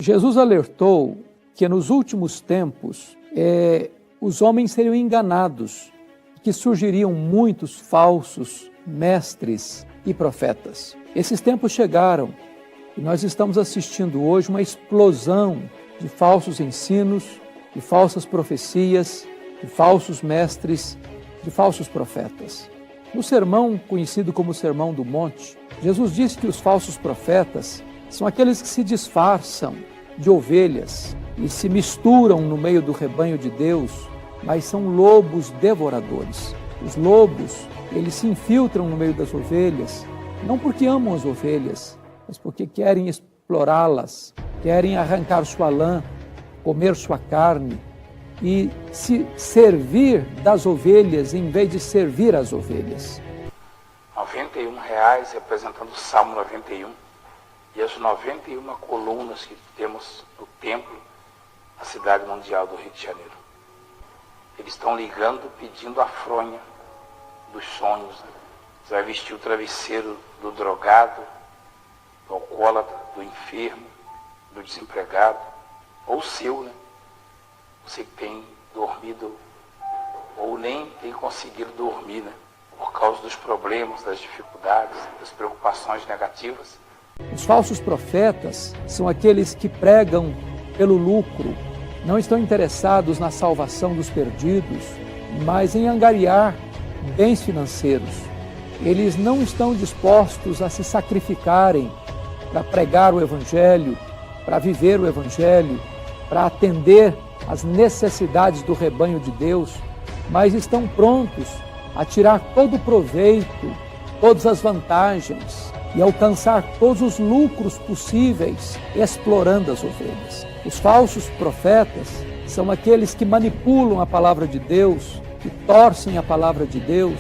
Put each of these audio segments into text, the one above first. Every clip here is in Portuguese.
Jesus alertou que nos últimos tempos os homens seriam enganados, que surgiriam muitos falsos mestres e profetas. Esses tempos chegaram e nós estamos assistindo hoje uma explosão de falsos ensinos, de falsas profecias, de falsos mestres, de falsos profetas. No sermão conhecido como Sermão do Monte, Jesus disse que os falsos profetas são aqueles que se disfarçam de ovelhas e se misturam no meio do rebanho de Deus, mas são lobos devoradores. Os lobos, eles se infiltram no meio das ovelhas, não porque amam as ovelhas, mas porque querem explorá-las, querem arrancar sua lã, comer sua carne e se servir das ovelhas em vez de servir as ovelhas. R$ 91 representando o Salmo 91 e as 91 colunas que temos no templo na cidade mundial do Rio de Janeiro. Eles estão ligando, pedindo a fronha dos sonhos. Você vai vestir o travesseiro do drogado, do alcoólatra, do enfermo, do desempregado, ou o seu, né? Você que tem dormido ou nem tem conseguido dormir, né? Por causa dos problemas, das dificuldades, das preocupações negativas. Os falsos profetas são aqueles que pregam pelo lucro, não estão interessados na salvação dos perdidos, mas em angariar bens financeiros. Eles não estão dispostos a se sacrificarem para pregar o Evangelho, para viver o Evangelho, para atender às necessidades do rebanho de Deus, mas estão prontos a tirar todo o proveito, todas as vantagens e alcançar todos os lucros possíveis explorando as ovelhas. Os falsos profetas são aqueles que manipulam a palavra de Deus, que torcem a palavra de Deus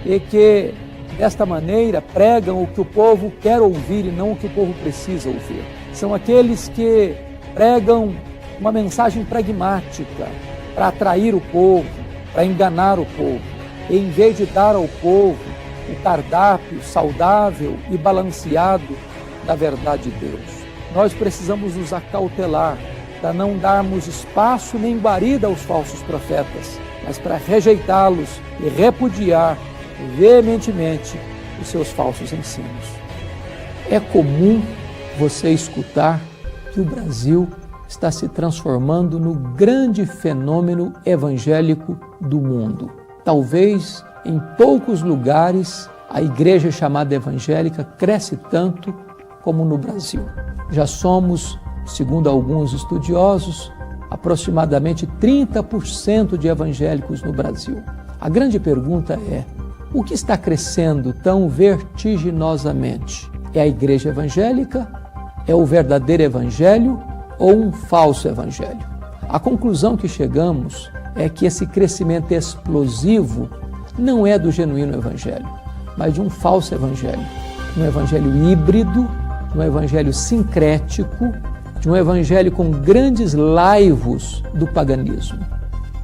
e que, desta maneira, pregam o que o povo quer ouvir e não o que o povo precisa ouvir. São aqueles que pregam uma mensagem pragmática para atrair o povo, para enganar o povo, e em vez de dar ao povo o cardápio saudável e balanceado da verdade de Deus. Nós precisamos nos acautelar para não darmos espaço nem guarida aos falsos profetas, mas para rejeitá-los e repudiar veementemente os seus falsos ensinos. É comum você escutar que o Brasil está se transformando no grande fenômeno evangélico do mundo. Talvez em poucos lugares a igreja chamada evangélica cresce tanto como no Brasil. Já somos, segundo alguns estudiosos, aproximadamente 30% de evangélicos no Brasil. A grande pergunta é: o que está crescendo tão vertiginosamente? É a igreja evangélica? É o verdadeiro evangelho ou um falso evangelho? A conclusão que chegamos é que esse crescimento explosivo não é do genuíno evangelho, mas de um falso evangelho, um evangelho híbrido, um evangelho sincrético, de um evangelho com grandes laivos do paganismo.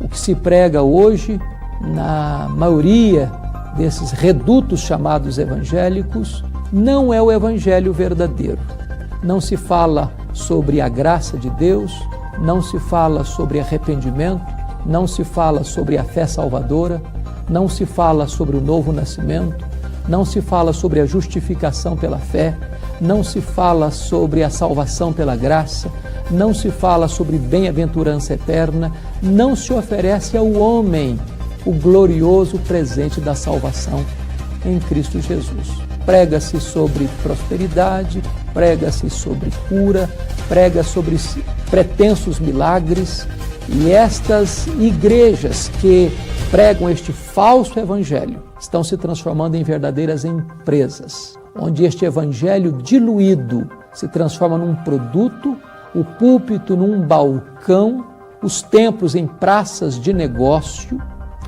O que se prega hoje, na maioria desses redutos chamados evangélicos, não é o evangelho verdadeiro. Não se fala sobre a graça de Deus, não se fala sobre arrependimento, não se fala sobre a fé salvadora, não se fala sobre o novo nascimento, não se fala sobre a justificação pela fé, não se fala sobre a salvação pela graça, não se fala sobre bem-aventurança eterna, não se oferece ao homem o glorioso presente da salvação em Cristo Jesus. Prega-se sobre prosperidade, prega-se sobre cura, prega sobre pretensos milagres, e estas igrejas que pregam este falso evangelho estão se transformando em verdadeiras empresas, onde este evangelho diluído se transforma num produto, o púlpito num balcão, os templos em praças de negócio,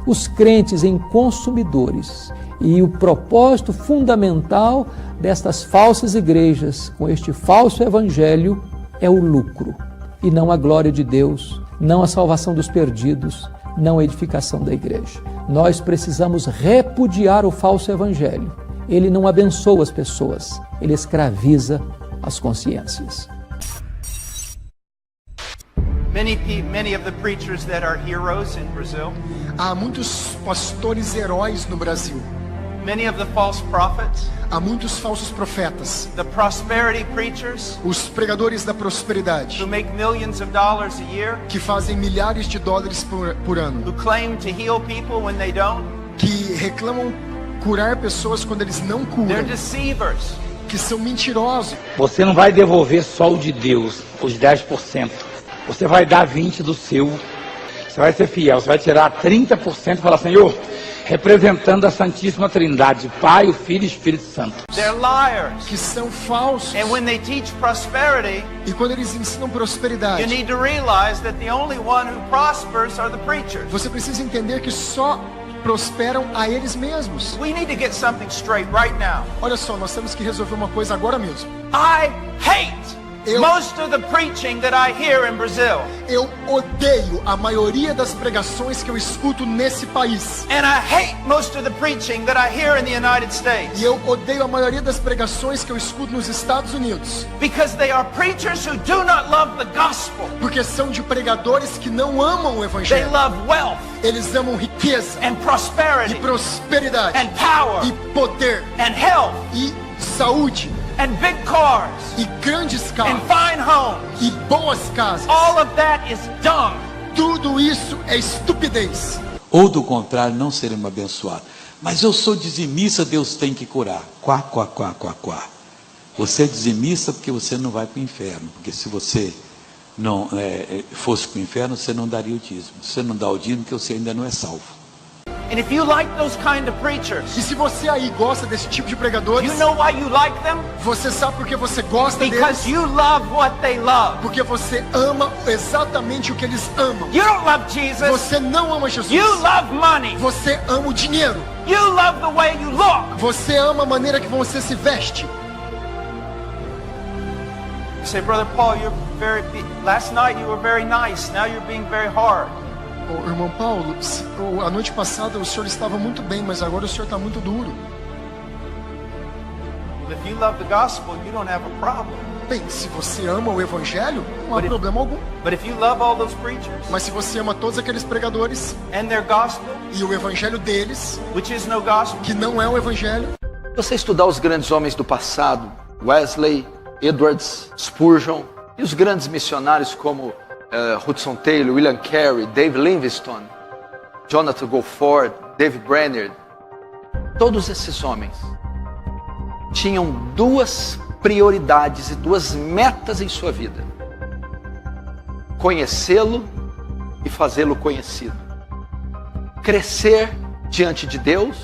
os crentes em consumidores. E o propósito fundamental destas falsas igrejas com este falso evangelho é o lucro, e não a glória de Deus, não a salvação dos perdidos, não a edificação da igreja. Nós precisamos repudiar o falso evangelho. Ele não abençoa as pessoas, ele escraviza as consciências. Many of the preachers that are heroes in Brazil. Há muitos pastores heróis no Brasil. Many of the false prophets. Há muitos falsos profetas. The prosperity preachers. Os pregadores da prosperidade. Who make millions of dollars a year. Que fazem milhares de dólares por ano. Who claim to heal people when they don't. Que reclamam curar pessoas quando eles não curam. They're deceivers. Que são mentirosos. Você não vai devolver só o de Deus, os 10%. Você vai dar 20% do seu. Você vai ser fiel. Você vai tirar 30% e falar, Senhor, representando a Santíssima Trindade, Pai, o Filho e o Espírito Santo. They're liars. Que são falsos. And when they teach prosperity, e quando eles ensinam prosperidade, you need to realize that the only one who prospers are the preachers. Você precisa entender que só prosperam a eles mesmos. We need to get something straight right now. Olha só, nós temos que resolver uma coisa agora mesmo. I hate most of the preaching that I hear in Brazil. Eu odeio a maioria das pregações que eu escuto nesse país. And I hate most of the preaching that I hear in the United States. E eu odeio a maioria das pregações que eu escuto nos Estados Unidos. Because they are preachers who do not love the gospel. Porque são de pregadores que não amam o evangelho. They love wealth. Eles amam riqueza. And prosperity. E prosperidade. And power. E poder. And health. E saúde. And big cars. E grandes carros. And fine homes. E boas casas. All of that is dumb. Tudo isso é estupidez. Ou do contrário, não seremos abençoados. Mas eu sou dizimista, Deus tem que curar. Quá, quá, quá, quá, quá. Você é dizimista porque você não vai para o inferno. Porque se você não fosse para o inferno, você não daria o dízimo. Você não dá o dízimo porque você ainda não é salvo. And if you like those kind of preachers, e se você aí gosta desse tipo de pregadores, you know why you like them? Você sabe por que você gosta deles? Because you love what they love. Porque você ama exatamente o que eles amam. You don't love Jesus. Você não ama Jesus. You love money. Você ama o dinheiro. You love the way you look. Você ama a maneira que você se veste. You say, Brother Paul, last night you were very nice. Now you're being very hard. Oh, irmão Paulo, a noite passada o senhor estava muito bem, mas agora o senhor está muito duro. If you love the gospel, you don't have a problem. Bem, se você ama o evangelho, não há problema algum. But if you love all those preachers, mas se você ama todos aqueles pregadores, and their gospel, e o evangelho deles, which is no gospel, que não é o evangelho. Se você estudar os grandes homens do passado, Wesley, Edwards, Spurgeon, e os grandes missionários como Hudson Taylor, William Carey, Dave Livingstone, Jonathan Goforth, David Brainerd, todos esses homens tinham duas prioridades e duas metas em sua vida: conhecê-lo e fazê-lo conhecido. Crescer diante de Deus,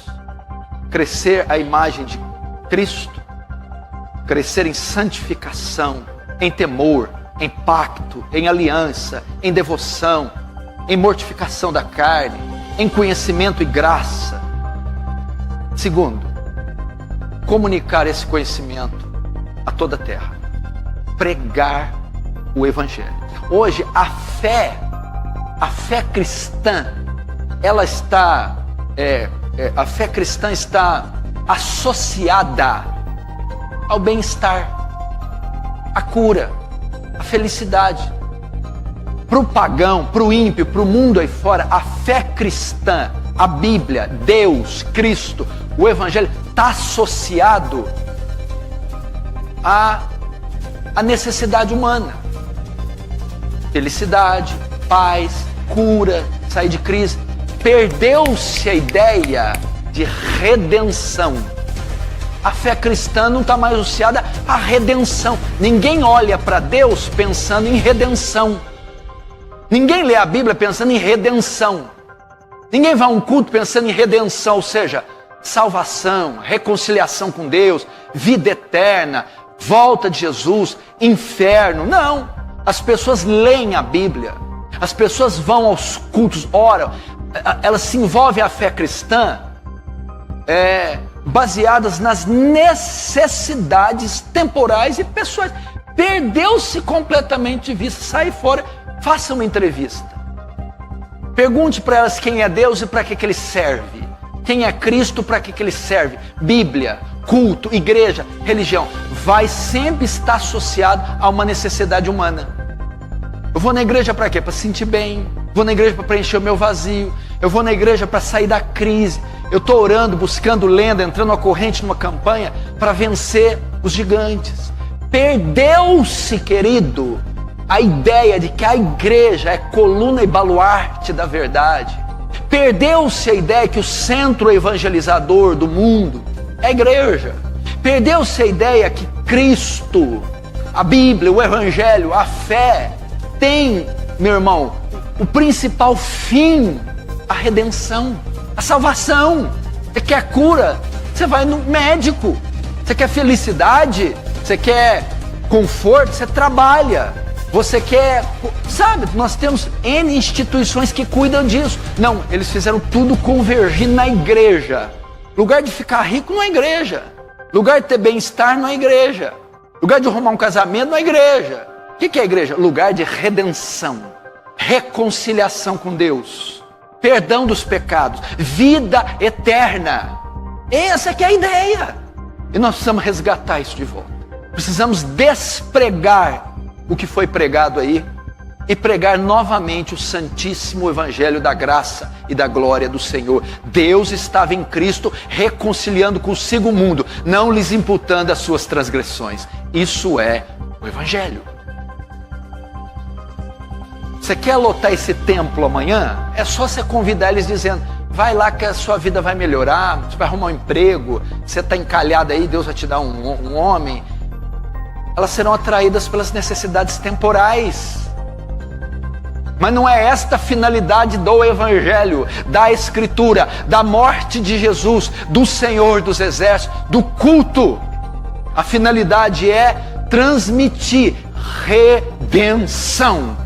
crescer à imagem de Cristo, crescer em santificação, em temor, em pacto, em aliança, em devoção, em mortificação da carne, em conhecimento e graça. Segundo, comunicar esse conhecimento a toda a terra. Pregar o evangelho. Hoje a fé cristã, a fé cristã está associada ao bem-estar, à cura, à felicidade. Para o pagão, para o ímpio, para o mundo aí fora, a fé cristã, a Bíblia, Deus, Cristo, o Evangelho está associado à necessidade humana. Felicidade, paz, cura, sair de crise. Perdeu-se a ideia de redenção. A fé cristã não está mais associada à redenção. Ninguém olha para Deus pensando em redenção. Ninguém lê a Bíblia pensando em redenção. Ninguém vai a um culto pensando em redenção, ou seja, salvação, reconciliação com Deus, vida eterna, volta de Jesus, inferno. Não, as pessoas leem a Bíblia, as pessoas vão aos cultos, oram, elas se envolvem à fé cristã baseadas nas necessidades temporais e pessoais. Perdeu-se completamente de vista. Sai fora, faça uma entrevista. Pergunte para elas quem é Deus e para que ele serve. Quem é Cristo, para que ele serve. Bíblia, culto, igreja, religião. Vai sempre estar associado a uma necessidade humana. Eu vou na igreja para quê? Para se sentir bem. Vou na igreja para preencher o meu vazio. Eu vou na igreja para sair da crise. Eu estou orando, buscando lenda, entrando na corrente numa campanha para vencer os gigantes. Perdeu-se, querido, a ideia de que a igreja é coluna e baluarte da verdade. Perdeu-se a ideia que o centro evangelizador do mundo é a igreja. Perdeu-se a ideia que Cristo, a Bíblia, o Evangelho, a fé, tem, meu irmão, o principal fim, a redenção, a salvação. Você quer cura? Você vai no médico. Você quer felicidade? Você quer conforto? Você trabalha. Você quer... Sabe, nós temos N instituições que cuidam disso. Não, eles fizeram tudo convergir na igreja. Lugar de ficar rico não é igreja. Lugar de ter bem-estar não é igreja. Lugar de arrumar um casamento não é igreja. O que é a igreja? Lugar de redenção, reconciliação com Deus, perdão dos pecados, vida eterna. Essa que é a ideia. E nós precisamos resgatar isso de volta. Precisamos despregar o que foi pregado aí e pregar novamente o santíssimo evangelho da graça e da glória do Senhor. Deus estava em Cristo reconciliando consigo o mundo, não lhes imputando as suas transgressões. Isso é o evangelho. Você quer lotar esse templo amanhã? É só você convidar eles dizendo: vai lá que a sua vida vai melhorar, você vai arrumar um emprego, você está encalhado aí, Deus vai te dar um homem. Elas serão atraídas pelas necessidades temporais. Mas não é esta a finalidade do Evangelho, da Escritura, da morte de Jesus, do Senhor dos Exércitos, do culto. A finalidade é transmitir redenção.